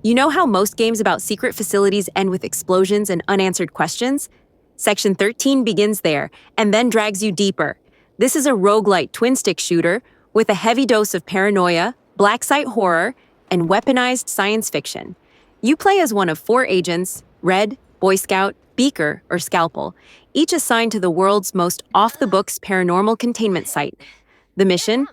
You know how most games about secret facilities end with explosions and unanswered questions? Section 13 begins there and then drags you deeper. This is a roguelite twin-stick shooter with a heavy dose of paranoia, black site horror, and weaponized science fiction. You play as one of 4 agents, Red, Boy Scout, Beaker, or Scalpel, each assigned to the world's most off-the-books paranormal containment site. The mission?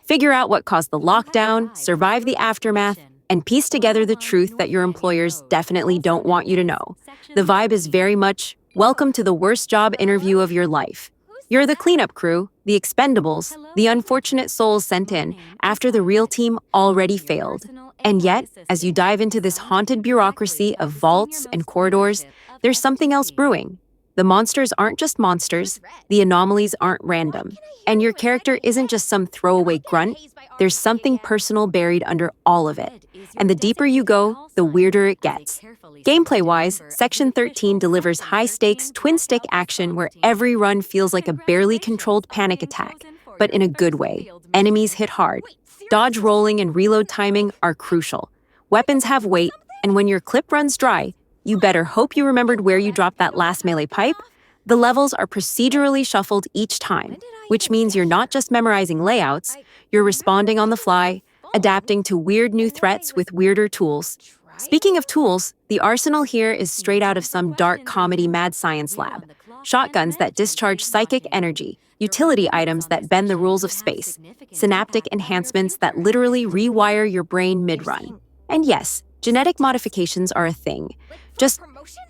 Figure out what caused the lockdown, survive the aftermath, and piece together the truth that your employers definitely don't want you to know. The vibe is very much, welcome to the worst job interview of your life. You're the cleanup crew, the expendables, the unfortunate souls sent in after the real team already failed. And yet, as you dive into this haunted bureaucracy of vaults and corridors, there's something else brewing. The monsters aren't just monsters, the anomalies aren't random, and your character isn't just some throwaway grunt. There's something personal buried under all of it. And the deeper you go, the weirder it gets. Gameplay-wise, Section 13 delivers high-stakes, twin-stick action where every run feels like a barely controlled panic attack, but in a good way. Enemies hit hard. Dodge rolling and reload timing are crucial. Weapons have weight, and when your clip runs dry, you better hope you remembered where you dropped that last melee pipe. The levels are procedurally shuffled each time, which means you're not just memorizing layouts, you're responding on the fly, adapting to weird new threats with weirder tools. Speaking of tools, the arsenal here is straight out of some dark comedy mad science lab. Shotguns that discharge psychic energy, utility items that bend the rules of space, synaptic enhancements that literally rewire your brain mid-run. And yes, genetic modifications are a thing. Just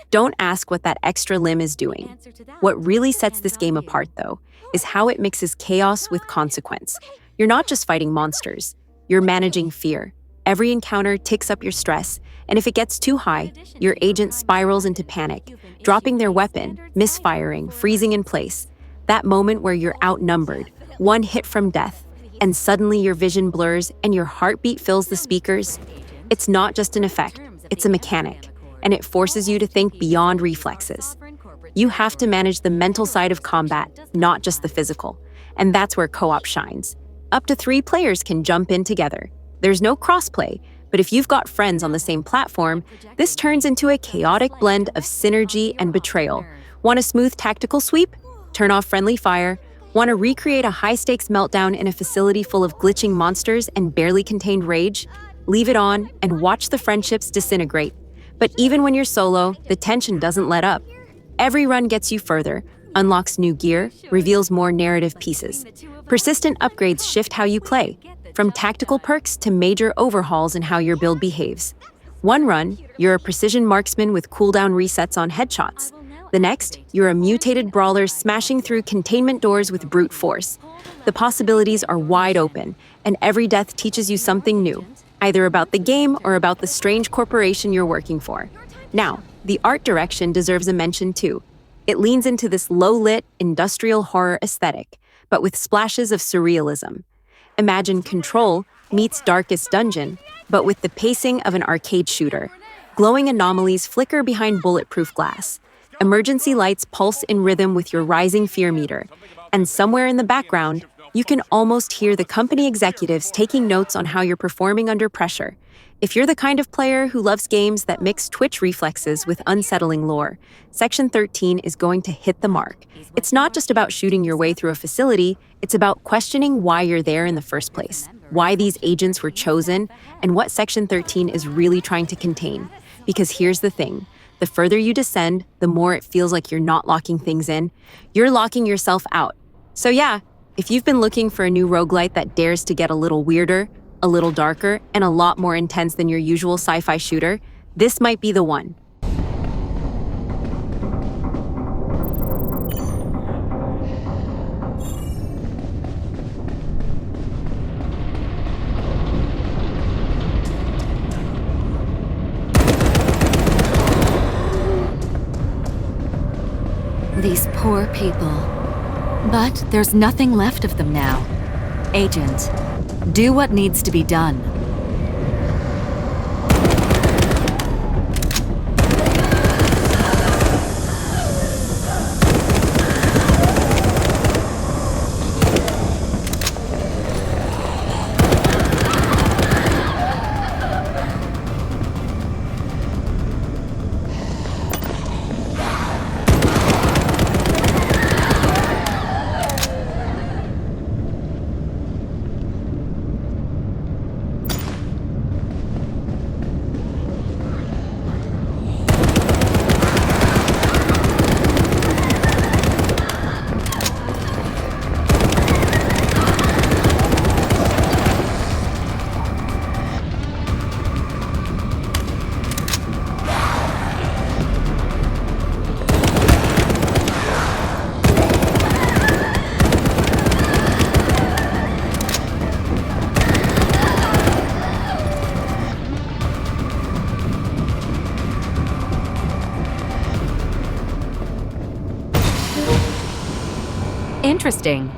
don't ask what that extra limb is doing. What really sets this game apart, though, is how it mixes chaos with consequence. You're not just fighting monsters, you're managing fear. Every encounter ticks up your stress, and if it gets too high, your agent spirals into panic, dropping their weapon, misfiring, freezing in place. That moment where you're outnumbered, one hit from death, and suddenly your vision blurs and your heartbeat fills the speakers. It's not just an effect, it's a mechanic, and it forces you to think beyond reflexes. You have to manage the mental side of combat, not just the physical, and that's where co-op shines. Up to 3 players can jump in together. There's no crossplay, but if you've got friends on the same platform, this turns into a chaotic blend of synergy and betrayal. Want a smooth tactical sweep? Turn off friendly fire. Want to recreate a high-stakes meltdown in a facility full of glitching monsters and barely contained rage? Leave it on and watch the friendships disintegrate. But even when you're solo, the tension doesn't let up. Every run gets you further, unlocks new gear, reveals more narrative pieces. Persistent upgrades shift how you play, from tactical perks to major overhauls in how your build behaves. One run, you're a precision marksman with cooldown resets on headshots. The next, you're a mutated brawler smashing through containment doors with brute force. The possibilities are wide open, and every death teaches you something new, either about the game or about the strange corporation you're working for. Now, the art direction deserves a mention too. It leans into this low-lit, industrial horror aesthetic, but with splashes of surrealism. Imagine Control meets Darkest Dungeon, but with the pacing of an arcade shooter. Glowing anomalies flicker behind bulletproof glass. Emergency lights pulse in rhythm with your rising fear meter. And somewhere in the background, you can almost hear the company executives taking notes on how you're performing under pressure. If you're the kind of player who loves games that mix twitch reflexes with unsettling lore, Section 13 is going to hit the mark. It's not just about shooting your way through a facility, it's about questioning why you're there in the first place, why these agents were chosen, and what Section 13 is really trying to contain. Because here's the thing, the further you descend, the more it feels like you're not locking things in, you're locking yourself out. So yeah, if you've been looking for a new roguelite that dares to get a little weirder, a little darker, and a lot more intense than your usual sci-fi shooter, this might be the one. These poor people. But there's nothing left of them now. Agent, do what needs to be done. Interesting.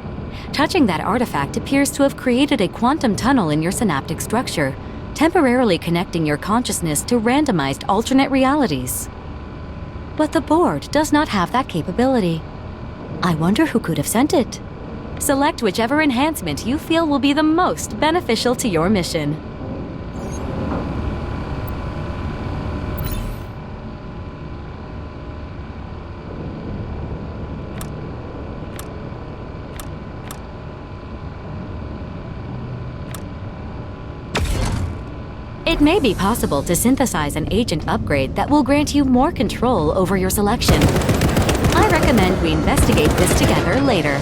Touching that artifact appears to have created a quantum tunnel in your synaptic structure, temporarily connecting your consciousness to randomized alternate realities. But the board does not have that capability. I wonder who could have sent it. Select whichever enhancement you feel will be the most beneficial to your mission. It may be possible to synthesize an agent upgrade that will grant you more control over your selection. I recommend we investigate this together later.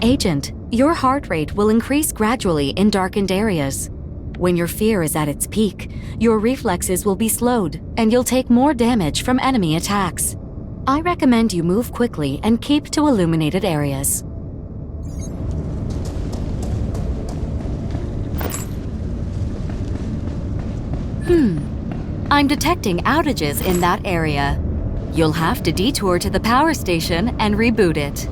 Agent, your heart rate will increase gradually in darkened areas. When your fear is at its peak, your reflexes will be slowed, and you'll take more damage from enemy attacks. I recommend you move quickly and keep to illuminated areas. I'm detecting outages in that area. You'll have to detour to the power station and reboot it.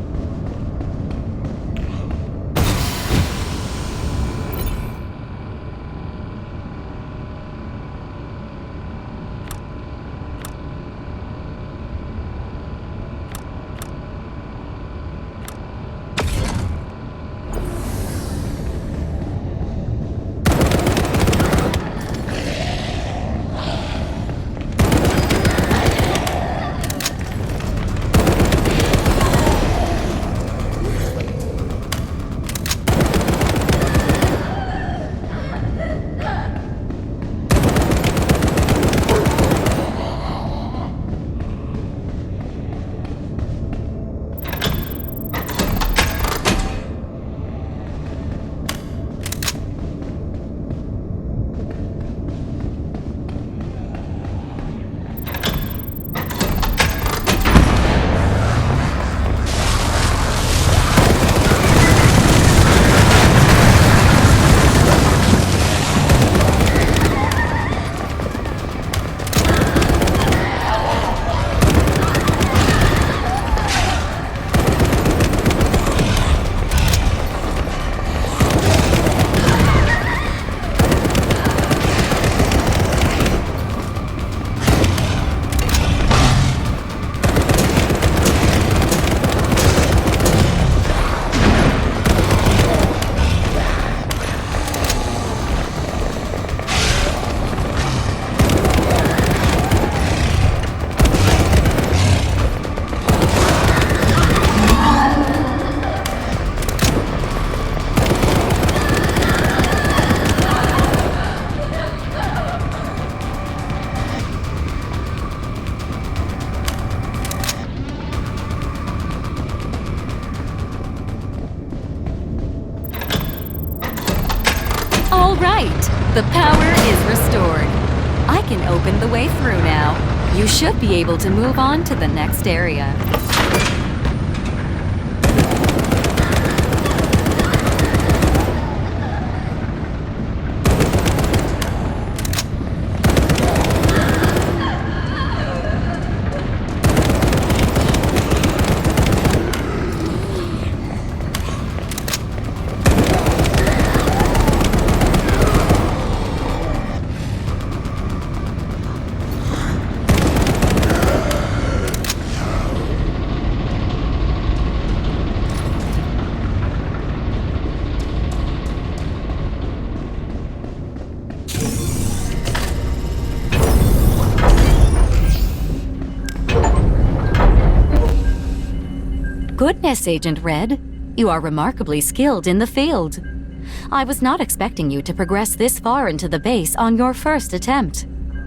The power is restored. I can open the way through now. You should be able to move on to the next area. Goodness, Agent Red. You are remarkably skilled in the field. I was not expecting you to progress this far into the base on your first attempt.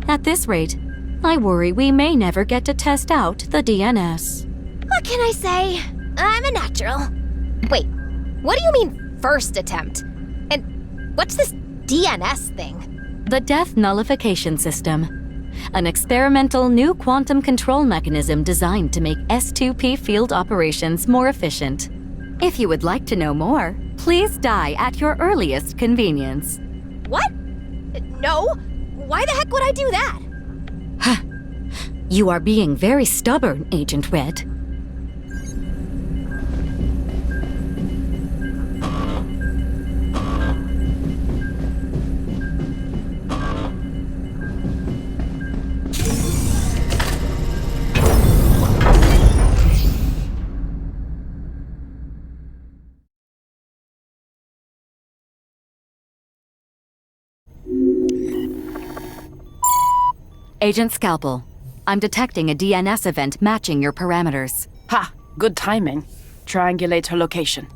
At this rate, I worry we may never get to test out the DNS. What can I say? I'm a natural. Wait, what do you mean, first attempt? And what's this DNS thing? The Death Nullification System. An experimental new quantum control mechanism designed to make S2P field operations more efficient. If you would like to know more, please die at your earliest convenience. What? No. Why the heck would I do that? You are being very stubborn, Agent Red. Agent Scalpel, I'm detecting a DNS event matching your parameters. Ha! Good timing. Triangulate her location.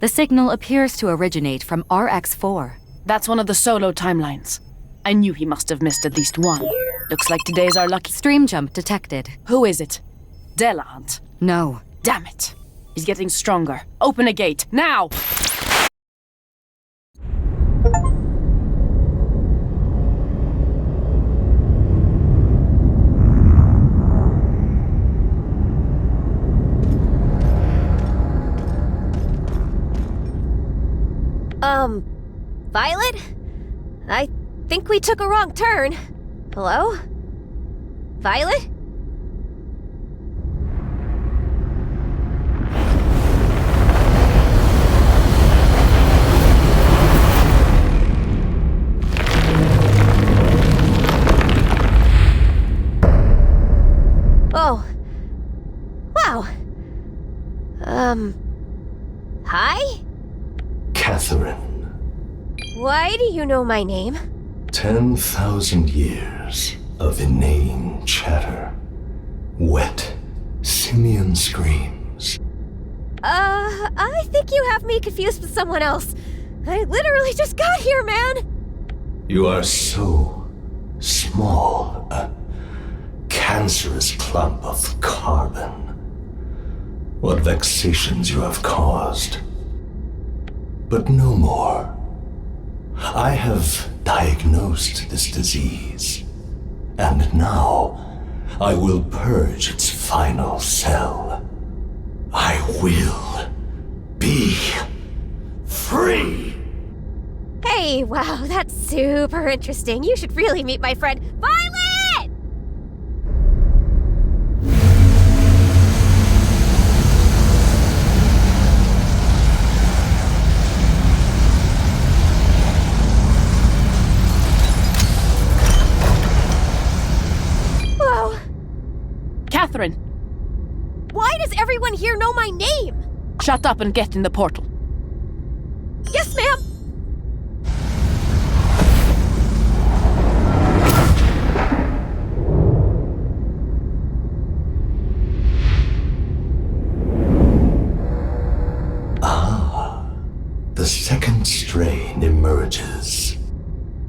The signal appears to originate from RX-4. That's one of the solo timelines. I knew he must have missed at least one. Looks like today's our lucky... Stream jump detected. Who is it? Delant. No. Damn it. He's getting stronger. Open a gate, now! Violet? I think we took a wrong turn. Hello? Violet? Oh. Wow. Hi? Catherine. Why do you know my name? 10,000 years of inane chatter. Wet, simian screams. I think you have me confused with someone else. I literally just got here, man! You are so small, a cancerous clump of carbon. What vexations you have caused. But no more. I have diagnosed this disease, and now I will purge its final cell. I will be free! Hey, wow, that's super interesting. You should really meet my friend, Violet! Catherine! Why does everyone here know my name? Shut up and get in the portal. Yes, ma'am! The second strain emerges.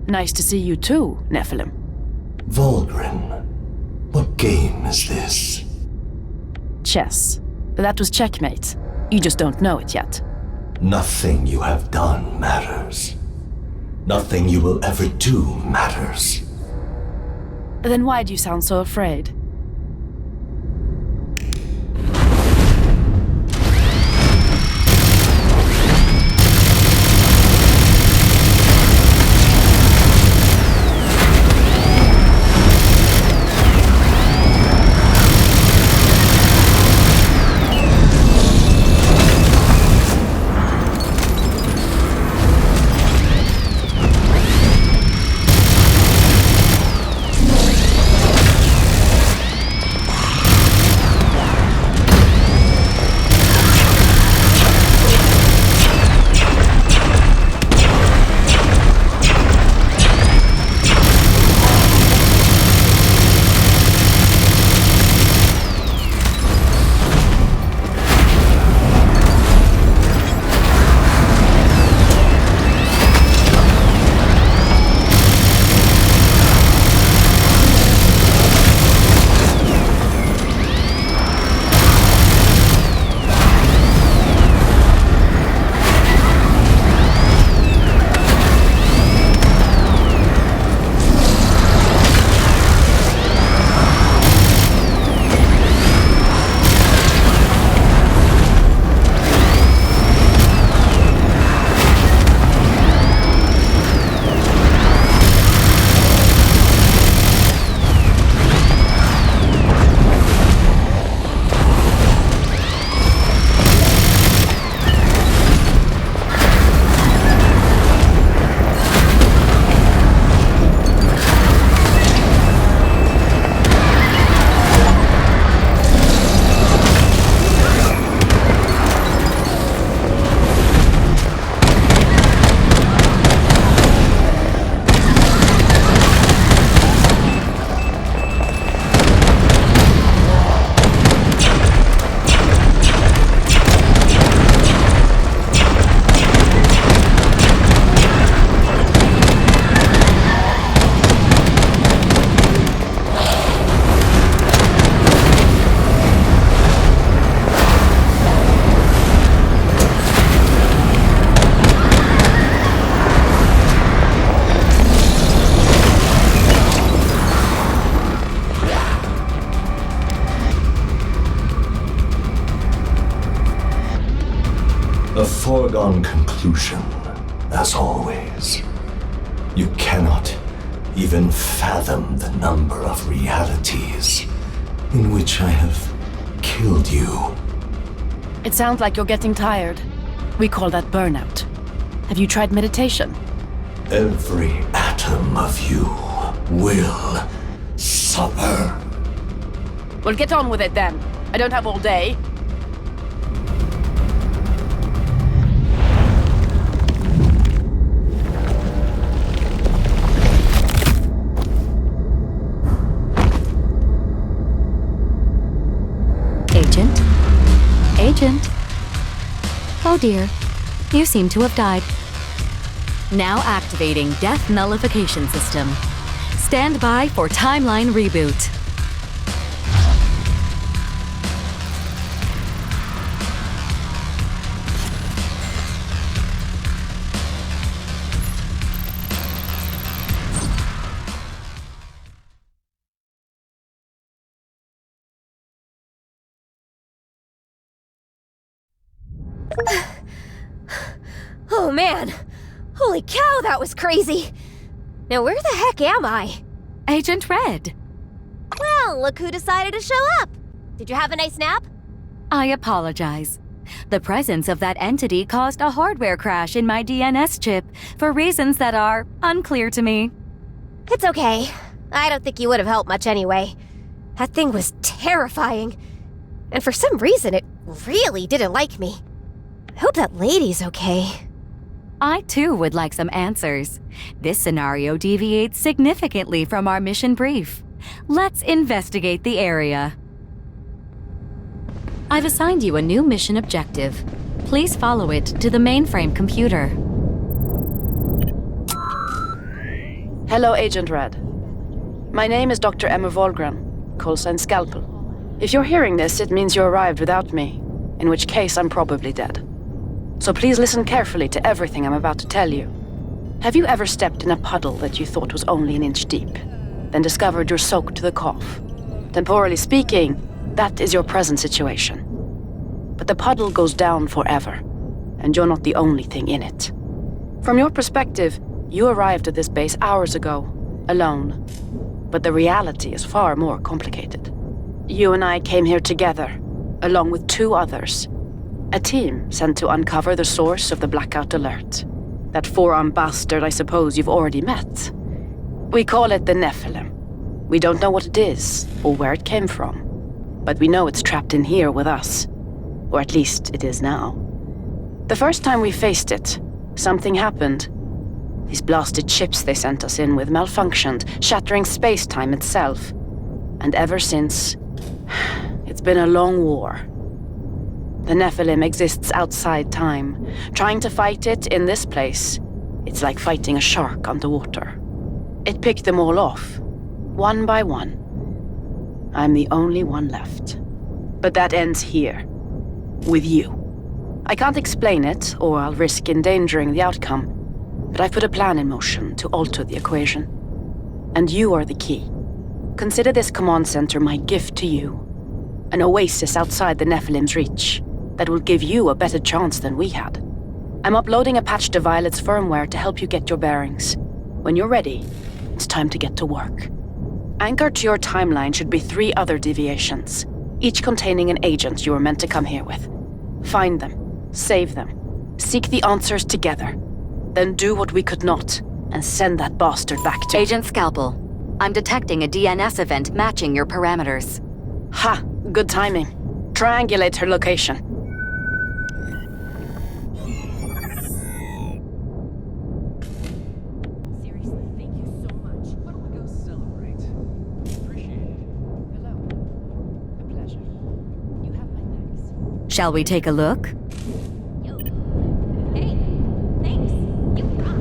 Nice to see you too, Nephilim. Volgren, what game is this? Chess. That was checkmate. You just don't know it yet. Nothing you have done matters. Nothing you will ever do matters. Then why do you sound so afraid? A foregone conclusion, as always. You cannot even fathom the number of realities in which I have killed you. It sounds like you're getting tired. We call that burnout. Have you tried meditation? Every atom of you will suffer. Well, get on with it then. I don't have all day. Agent? Oh dear, you seem to have died. Now activating Death Nullification System. Stand by for timeline reboot. Oh man! Holy cow, that was crazy! Now where the heck am I? Agent Red. Well, look who decided to show up! Did you have a nice nap? I apologize. The presence of that entity caused a hardware crash in my DNS chip for reasons that are unclear to me. It's okay. I don't think you would have helped much anyway. That thing was terrifying. And for some reason, it really didn't like me. I hope that lady's okay. I too would like some answers. This scenario deviates significantly from our mission brief. Let's investigate the area. I've assigned you a new mission objective. Please follow it to the mainframe computer. Hello, Agent Red. My name is Dr. Emma Volgren, call sign Scalpel. If you're hearing this, it means you arrived without me, in which case I'm probably dead. So please listen carefully to everything I'm about to tell you. Have you ever stepped in a puddle that you thought was only an inch deep, then discovered you're soaked to the calf? Temporally speaking, that is your present situation. But the puddle goes down forever, and you're not the only thing in it. From your perspective, you arrived at this base hours ago, alone. But the reality is far more complicated. You and I came here together, along with 2 others. A team sent to uncover the source of the blackout alert. That 4-armed bastard I suppose you've already met. We call it the Nephilim. We don't know what it is, or where it came from. But we know it's trapped in here with us. Or at least it is now. The first time we faced it, something happened. These blasted chips they sent us in with malfunctioned, shattering space-time itself. And ever since, it's been a long war. The Nephilim exists outside time. Trying to fight it in this place, it's like fighting a shark underwater. It picked them all off, one by one. I'm the only one left. But that ends here, with you. I can't explain it, or I'll risk endangering the outcome, but I've put a plan in motion to alter the equation. And you are the key. Consider this command center my gift to you. An oasis outside the Nephilim's reach that will give you a better chance than we had. I'm uploading a patch to Violet's firmware to help you get your bearings. When you're ready, it's time to get to work. Anchored to your timeline should be 3 other deviations, each containing an agent you were meant to come here with. Find them, save them, seek the answers together, then do what we could not, and send that bastard back to— Agent Scalpel, I'm detecting a DNS event matching your parameters. Ha! Good timing. Triangulate her location. Shall we take a look? Hey, thanks. You rock.